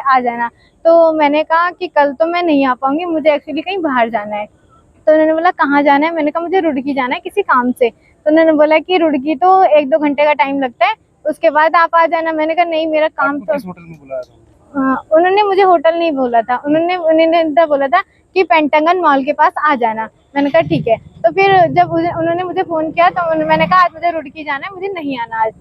आ जाना। तो मैंने कहा कि कल तो मैं नहीं आ पाऊंगी, मुझे एक्चुअली कहीं बाहर जाना है। तो उन्होंने बोला कहाँ जाना है, मैंने कहा मुझे रुड़की जाना है किसी काम से। तो उन्होंने बोला कि रुड़की तो 1-2 घंटे का टाइम लगता है, उसके बाद आप आ जाना। मैंने कहा नहीं, मेरा काम तो। किस होटल में बुलाया था? उन्होंने मुझे होटल नहीं बोला था, उन्होंने बोला था कि पेंटागन मॉल के पास आ जाना। मैंने कहा ठीक है। तो फिर जब उन्होंने मुझे फोन किया तो मैंने कहा आज मुझे रुड़की जाना है, मुझे नहीं आना आज।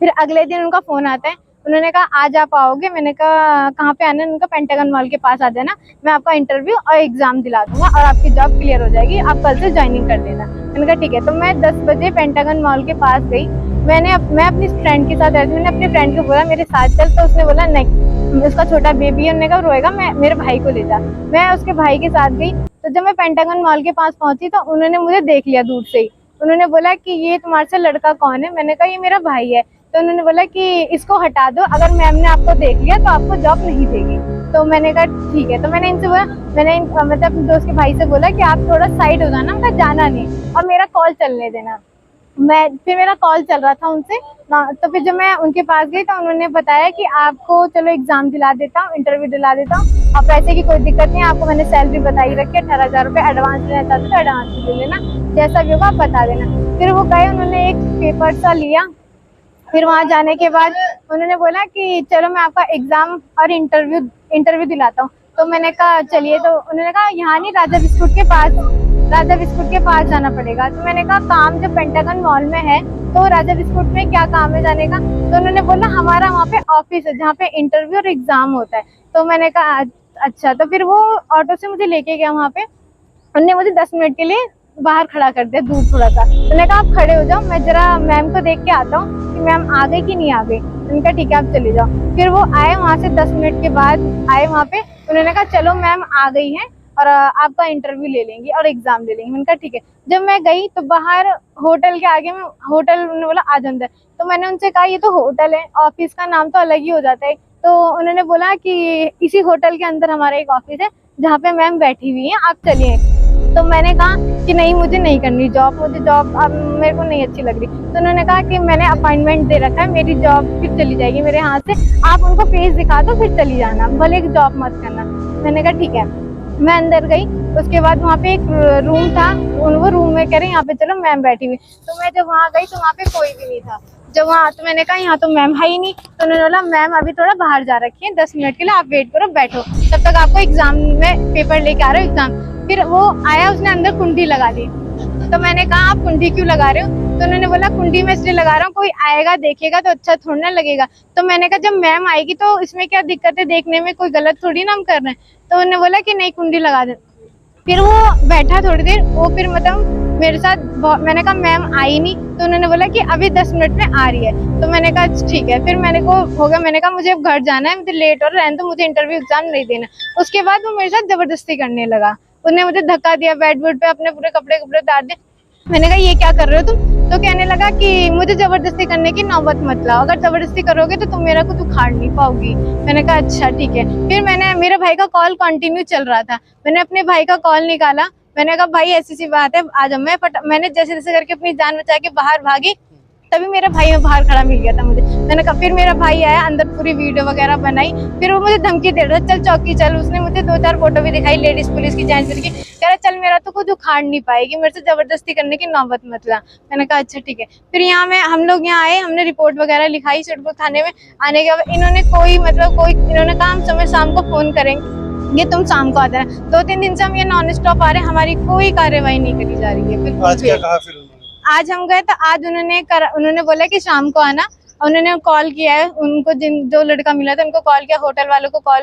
फिर अगले दिन उनका फोन आता है, उन्होंने कहा आज आप आओगे। मैंने कहा कहाँ पे आना है? उनका पेंटागन मॉल के पास आ जाना, मैं आपका इंटरव्यू और एग्जाम दिला दूंगा और आपकी जॉब क्लियर हो जाएगी, आप कल से ज्वाइनिंग कर लेना। मैंने कहा ठीक है। तो मैं 10 बजे पेंटागन मॉल के पास गई। मैं अपनी फ्रेंड के साथ मैंने अपने फ्रेंड को बोला मेरे साथ चल, तो उसने बोला नहीं, उसका छोटा बेबी है, उन्होंने कहा रोएगा, मैं मेरे भाई को ले जा। मैं उसके भाई के साथ गई। तो जब मैं पेंटागन मॉल के पास पहुंची तो उन्होंने मुझे देख लिया दूर से ही। उन्होंने बोला कि ये तुम्हारे से लड़का कौन है? मैंने कहा ये मेरा भाई है। तो उन्होंने बोला कि इसको हटा दो, अगर मैम ने आपको देख लिया तो आपको जॉब नहीं देगी। तो मैंने कहा ठीक है। तो मैंने इनसे बोला, मतलब अपने दोस्त के भाई से बोला कि आप थोड़ा साइड हो जाना, मतलब जाना नहीं और मेरा कॉल चलने देना। फिर मेरा कॉल चल रहा था उनसे। तो फिर जब मैं उनके पास गई तो उन्होंने बताया कि आपको चलो एग्जाम दिला देता हूँ, इंटरव्यू दिला देता हूँ, और पैसे की कोई दिक्कत नहीं, आपको मैंने सैलरी बताई रखी है 18,000 रुपये, एडवांस लेना चाहते तो एडवांस ले लेना, जैसा भी होगा आप बता देना। फिर वो गए, उन्होंने एक पेपर सा लिया। फिर वहां जाने के बाद उन्होंने बोला कि चलो मैं आपका एग्जाम और इंटरव्यू दिलाता हूँ। तो मैंने कहा चलिए। तो उन्होंने कहा यहाँ नहीं, राजा बिस्कुट के पास जाना पड़ेगा। तो मैंने कहा काम जब पेंटागन मॉल में है तो राजा बिस्कुट में क्या काम है जाने का? तो उन्होंने बोला हमारा वहाँ पे ऑफिस है जहाँ पे इंटरव्यू और एग्जाम होता है। तो मैंने कहा अच्छा। तो फिर वो ऑटो से मुझे लेके गया वहाँ पे। उन्होंने मुझे 10 मिनट के लिए बाहर खड़ा कर दिया, दूर थोड़ा सा। उन्होंने कहा आप खड़े हो जाओ, मैं जरा मैम को देख के आता हूँ कि मैम आ गई कि नहीं आ गई। उनका ठीक है आप चले जाओ। फिर वो आए, वहां से 10 मिनट के बाद आए वहां पे। उन्होंने कहा चलो मैम आ गई हैं और आपका इंटरव्यू ले लेंगी और एग्जाम ले लेंगी। मैंने कहा ठीक है। जब मैं गई तो बाहर होटल के आगे में उन्होंने बोला आज अंदर। तो मैंने उनसे कहा ये तो होटल है, ऑफिस का नाम तो अलग ही हो जाता है। तो उन्होंने बोला कि इसी होटल के अंदर हमारा एक ऑफिस है जहाँ पे मैम बैठी हुई है, आप चलिए। तो मैंने कहा कि नहीं मुझे नहीं करनी जॉब, मुझे जॉब अब मेरे को नहीं अच्छी लग रही। तो उन्होंने कहा कि मैंने अपॉइंटमेंट दे रखा है, मेरी जॉब फिर चली जाएगी मेरे हाथ से, आप उनको फेस दिखा दो फिर चली जाना, भले जॉब मत करना। मैंने कहा ठीक है। मैं अंदर गई, उसके बाद वहाँ पे एक रूम था, वो रूम में कह रहे यहाँ पे चलो मैम बैठी हुई। तो मैं जब वहाँ गई तो वहाँ पे कोई भी नहीं था। जब वहाँ तो मैंने कहा यहाँ तो मैम है ही नहीं। तो उन्होंने बोला मैम अभी थोड़ा बाहर जा रखी है, 10 मिनट के लिए आप वेट करो, बैठो, तब तक आपको एग्जाम में पेपर लेके आ रहे हो एग्जाम। फिर वो आया, उसने अंदर कुंडी लगा दी। तो मैंने कहा आप कुंडी क्यों लगा रहे हो? तो उन्होंने बोला कुंडी में इसलिए लगा रहा हूँ, कोई आएगा देखेगा तो अच्छा थोड़ा ना लगेगा। तो मैंने कहा जब मैम आएगी तो इसमें क्या दिक्कत है, देखने में कोई गलत थोड़ी ना हम कर रहे हैं। तो उन्होंने बोला कि नहीं कुंडी लगा दे। फिर वो बैठा थोड़ी देर, वो फिर मतलब मेरे साथ मैंने कहा मैम आई नहीं। तो उन्होंने बोला कि अभी 10 मिनट में आ रही है। तो मैंने कहा ठीक है। फिर मैंने को हो गया, मैंने कहा मुझे अब घर जाना है, मुझे लेट हो रहा है, तो मुझे इंटरव्यू एग्जाम नहीं देना। उसके बाद वो मेरे साथ जबरदस्ती करने लगा, उन्हें मुझे धक्का दिया, बेड पे अपने पूरे कपड़े उतार दिए। मैंने कहा ये क्या कर रहे हो तुम? तो कहने लगा कि मुझे जबरदस्ती करने की नौबत मत लाओ, अगर जबरदस्ती करोगे तो तुम मेरा कुछ उखाड़ नहीं पाओगी। मैंने कहा अच्छा ठीक है। फिर मेरे भाई का कॉल कंटिन्यू चल रहा था, मैंने अपने भाई का कॉल निकाला। मैंने कहा भाई ऐसी सी बात है आ जाओ। मैंने जैसे जैसे करके अपनी जान बचा के बाहर भागी, तभी मेरा भाई बाहर खड़ा मिल गया था मुझे। मैंने कहा फिर मेरा भाई आया, अंदर पूरी वीडियो वगैरह बनाई। फिर वो मुझे धमकी दे रहा था चल चौकी चल, उसने मुझे 2-4 फोटो भी दिखाई लेडीज पुलिस की, जेंट्स की, कह रहा चल मेरा तो कुछ उखाड़ नहीं पाएगी, मेरे से जबरदस्ती करने की नौबत मत ला। मैंने कहा अच्छा ठीक है। फिर हम लोग यहाँ आए, हमने रिपोर्ट वगैरह लिखाई सिडपुर थाने में। आने के बाद इन्होंने इन्होंने कहा हम समय शाम को फोन करेंगे, ये तुम शाम को आ जाना। 2-3 दिन से हम ये नॉन स्टॉप आ रहे हैं, हमारी कोई कार्रवाई नहीं करी जा रही है। आज क्या कहा फिर उन्होंने? आज हम गए तो आज उन्होंने बोला कि शाम को आना। उन्होंने कॉल किया है, उनको जो लड़का मिला था उनको कॉल किया, होटल वालों को कॉल